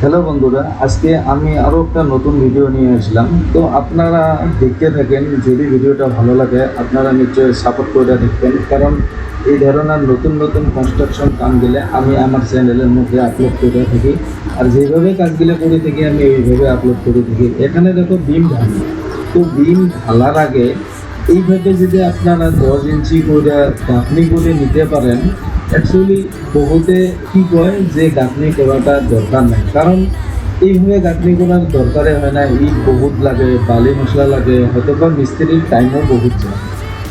Hello বন্ধুরা, আজকে আমি আরও একটা নতুন ভিডিও নিয়ে আসলাম। তো আপনারা দেখতে থাকেন, যদি ভিডিওটা ভালো লাগে আপনারা নিশ্চয়ই সাপোর্ট করে দেখবেন, কারণ এই ধরনের নতুন নতুন কনস্ট্রাকশন কাম গেলে আমি আমার চ্যানেলের মধ্যে আপলোড করে থাকি। আর যেভাবে কাজগুলো করে থাকি আমি এইভাবে আপলোড করে থাকি। এখানে দেখো বিম ঢালি, তো বিম ঢালার আগে এইভাবে যদি আপনারা 10 ইঞ্চি করে গাঁথনি করে নিতে পারেন, অ্যাকচুয়ালি বহুতে কী কয় যে গাঁথনি করাটা দরকার নেই, কারণ এইভাবে গাঁথনি করার দরকারে হয় না। ইট বহুত লাগে, বালি মশলা লাগে, হয়তো বা মিস্ত্রির টাইমও বহুত যায়।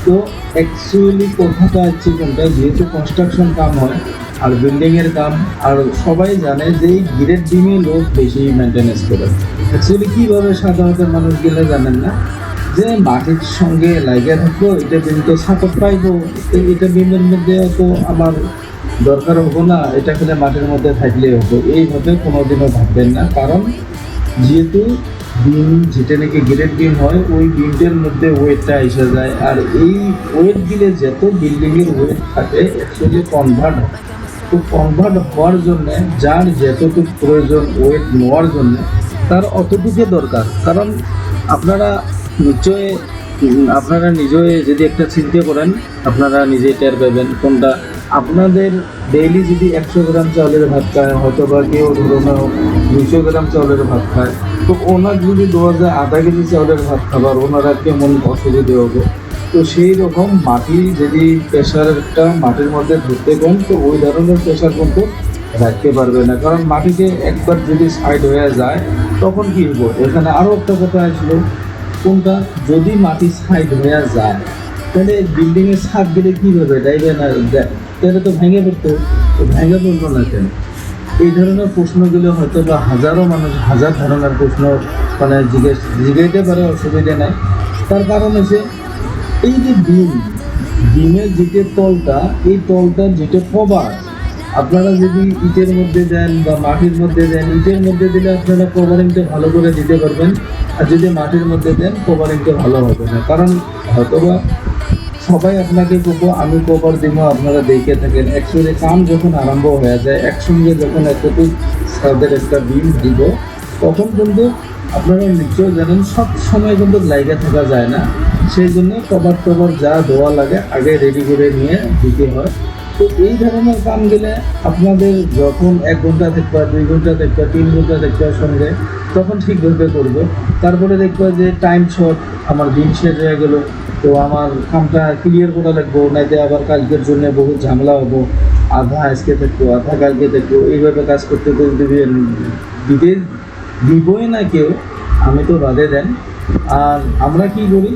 তো অ্যাকচুয়ালি কথাটা হচ্ছে কোনটা, যেহেতু কনস্ট্রাকশন কাম হয় আর বিল্ডিংয়ের কাম, আর সবাই জানে যে এই গিরেট ডিমে লোক বেশি মেনটেন্যান্স করে। অ্যাকচুয়ালি কীভাবে সাধারণত মানুষ গেলে জানেন না যে মাটির সঙ্গে লাগিয়ে থাকবো, এটা বিম তো সাপোর্ট পাইবো, এটা বিমের মধ্যে তো আমার দরকার হবো না, এটা খেলে মাটির মধ্যে থাকলেই হবো, এইভাবে কোনোদিনও ভাববেন না। কারণ যেহেতু বিম যেটা নাকি গ্রেড বিম হয়, ওই বিমটার মধ্যে ওয়েটটা এসে যায়, আর এই ওয়েট দিলে যত বিল্ডিংয়ের ওয়েট থাকে অ্যাকচুয়ালি কনভার্ট হয়। তো কনভার্ট হওয়ার জন্যে যার যতটুকু প্রয়োজন ওয়েট নেওয়ার জন্য তার অতটুকু দরকার। কারণ আপনারা নিশ্চয়ই আপনারা নিজে যদি একটা চিন্তা করেন, আপনারা নিজেই টের পাবেন কোনটা আপনাদের ডেইলি যদি 100 গ্রাম চাউলের ভাত খায়, হয়তো বা কেউ ধরুন 200 গ্রাম চাউলের ভাত খায়, তো ওনার যদি 2,000 কেজি চাউলের ভাত খাবার ওনারা কেমন অসুবিধে হবে। তো সেই রকম মাটি যদি প্রেশারটা মাটির মধ্যে ধরতে পারেন, তো ওই ধরনের প্রেশার কিন্তু রাখতে পারবে না। কারণ মাটিতে একবার যদি সাইড হয়ে যায় তখন কী হবো। এখানে আরও একটা কথা আসলো, কোনটা যদি মাটি সাইড হয়ে যায় তাহলে বিল্ডিংয়ের ছাদ গেলে কীভাবে ডাইবে না, তাহলে তো ভেঙে পড়তো। তো ভেঙে পড়লো না কেন? এই ধরনের প্রশ্নগুলো হয়তো বা হাজারো মানুষ হাজার ধরনের প্রশ্ন মানে জিজ্ঞাইতে পারে, অসুবিধা নাই। তার কারণ হচ্ছে এই যে ডিমের যেটা তলটা, এই তলটার যেটা কভার আপনারা যদি ইটের মধ্যে দেন বা মাটির মধ্যে দেন, ইটের মধ্যে দিলে আপনারা কভারিংটা ভালো করে দিতে পারবেন, আর যদি মাটির মধ্যে দেন কভারিংটা ভালো হবে না। কারণ হয়তোবা সবাই আপনাকে করবো আমি কভার দিব, আপনারা দেখে থাকেন। অ্যাকচুয়ালি কাম যখন আরম্ভ হয়ে যায় একসঙ্গে যখন এতটুকু তাদের একটা বিল দিব, তখন কিন্তু আপনারা নিশ্চয় জানেন সব সময় কিন্তু লাইগে থাকা যায় না। সেই জন্য কভার যা দেওয়া লাগে আগে রেডি করে নিয়ে দিতে হয়। তো এই ধরনের কাম গেলে আপনাদের যখন 1 ঘন্টা দেখবা, 2 ঘন্টা দেখবা, 3 ঘন্টা দেখবা সঙ্গে, তখন ঠিকভাবে করবো। তারপরে দেখবা যে টাইম শর্ট, আমার দিন শেষ হয়ে গেল, তো আমার কামটা ক্লিয়ার করা লাগবো, নাইতে আবার কালকের জন্য বহু ঝামেলা হবো, আধা আজকে দেখবো আধা কালকে দেখবো, এইভাবে কাজ করতে তো দিতে দিবই না কেউ, আমি তো বাদে দেন। আর আমরা কি করি,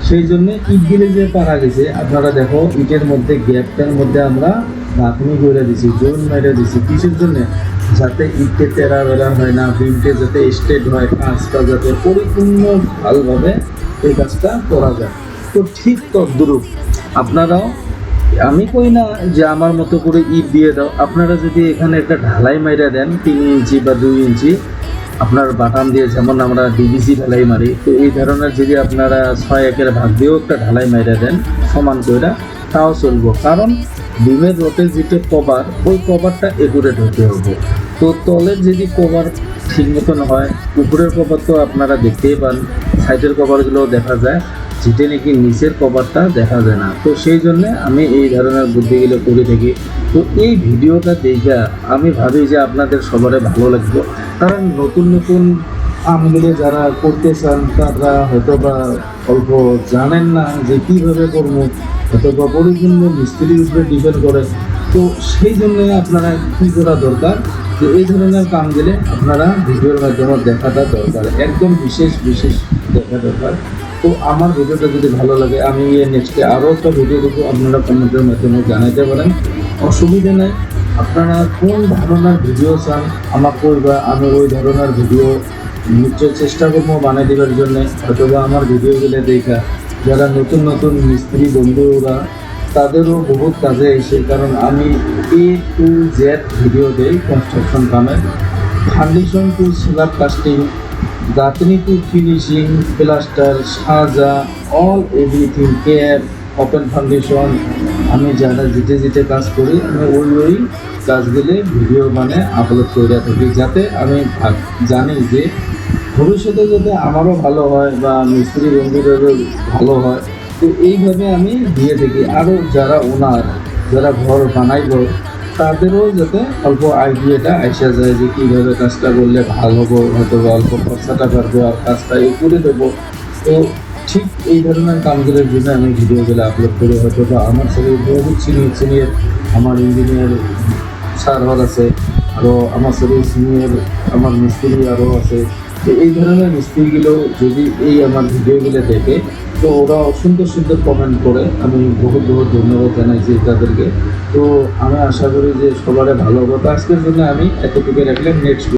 সেই জন্যে ইট গিলে যে পারা গেছে আপনারা দেখো, ইটের মধ্যে গ্যাপটার মধ্যে আমরা গাঁথনি করে দিছি, জোন মেরে দিছি, কিসের জন্যে, যাতে ইটে তেরা বেড়া হয় না, বিমটে যাতে স্ট্রেট হয়, কাজটা যাতে পরিপূর্ণ ভালোভাবে এই কাজটা করা যায়। তো ঠিক তদ্রূপ আপনারাও, আমি কই না যে আমার মতো করে ইট দিয়ে দাও, আপনারা যদি এখানে একটা ঢালাই মাইরা দেন 3 ইঞ্চি বা 2 ইঞ্চি আপনার বাটাম দিয়ে, যেমন আমরা ডিভিসি ঢালাই মারি, তো এই ধরনের যদি আপনারা 6/1 ভাগ দিয়েও একটা ঢালাই মাইরা দেন সমান করে, তাও চলবো। কারণ বিমের রোটের যেটা কভার, ওই কভারটা একুরেট হতে হবে। তো তলের যদি কভার ঠিক মতন হয়, উপরের কভার তো আপনারা দেখতেই পান, সাইডের কভারগুলোও দেখা যায়, যেটা নাকি নিচের কভারটা দেখা যায় না। তো সেই জন্যে আমি এই ধরনের বুদ্ধিগুলো করে থাকি। তো এই ভিডিওটা দেখে আমি ভাবি যে আপনাদের সবারই ভালো লাগবে, কারণ নতুন নতুন আমগুলো যারা করতে চান তারা হয়তো বা অল্প জানেন না যে কীভাবে করবো, হয়তো বা পরিপূর্ণ মিস্ত্রির উপরে ডিপেন্ড করে। তো সেই জন্য আপনারা কী করা দরকার, যে এই ধরনের কাম গেলে আপনারা ভিডিওর মাধ্যমে দেখাটা দরকার, একদম বিশেষ দেখা দরকার। তো আমার ভিডিওটা যদি ভালো লাগে আমি নেক্সটে আরও একটা ভিডিও দেবো, আপনারা কমেন্টের মাধ্যমে জানাতে পারেন, অসুবিধা নেই। আপনারা কোন ধরনের ভিডিও চান আমাকে কইবা, আমি ওই ধরনের ভিডিও নিশ্চয় চেষ্টা করবো বানিয়ে দেওয়ার জন্যে। অথবা আমার ভিডিওগুলো দেখা যারা নতুন নতুন মিস্ত্রি বন্ধুরা, তাদেরও বহুত কাজে এসে, কারণ আমি A to Z ভিডিও দেই কনস্ট্রাকশন কামের, ফাউন্ডেশন টু স্ল্যাব কাস্টিং, গাঁথনি টু ফিনিশিং, প্লাস্টার, সাজা, all everything, care, open foundation. আমি যারা যেতে কাজ করি আমি ওই কাজগুলি ভিডিও মানে আপলোড করে থাকি, যাতে আমি জানি যে ভবিষ্যতে যাতে আমারও ভালো হয় বা মিস্ত্রি বন্ধুদেরও ভালো হয়। তো এইভাবে আমি দিয়ে থাকি। আরও যারা ওনার যারা ঘর বানাইব তাদেরও যাতে অল্প আইডিয়াটা আসা যায় যে কীভাবে কাজটা করলে ভালো হবো, হয়তো বা অল্প খরচাটা পারবো আর কাজটা করে দেবো। তো ঠিক এই ধরনের কামগুলোর জন্য আমি ভিডিওগুলো আপলোড করি। হয়তো বা আমার সাথে বহুত সিনিয়র আমার ইঞ্জিনিয়ার স্যার আছে, আরও আমার সাথে সিনিয়র আমার মিস্ত্রি আরও আছে। তো এই ধরনের মিস্ত্রিগুলো যদি এই আমার ভিডিওগুলো দেখে, তো ওরা সুন্দর সুন্দর কমেন্ট করে, আমি বহুত ধন্যবাদ জানাইছি তাদেরকে। তো আমি আশা করি যে সবারই ভালো হবে। তো আজকের জন্য আমি এতটুকু রাখলাম। নেক্সট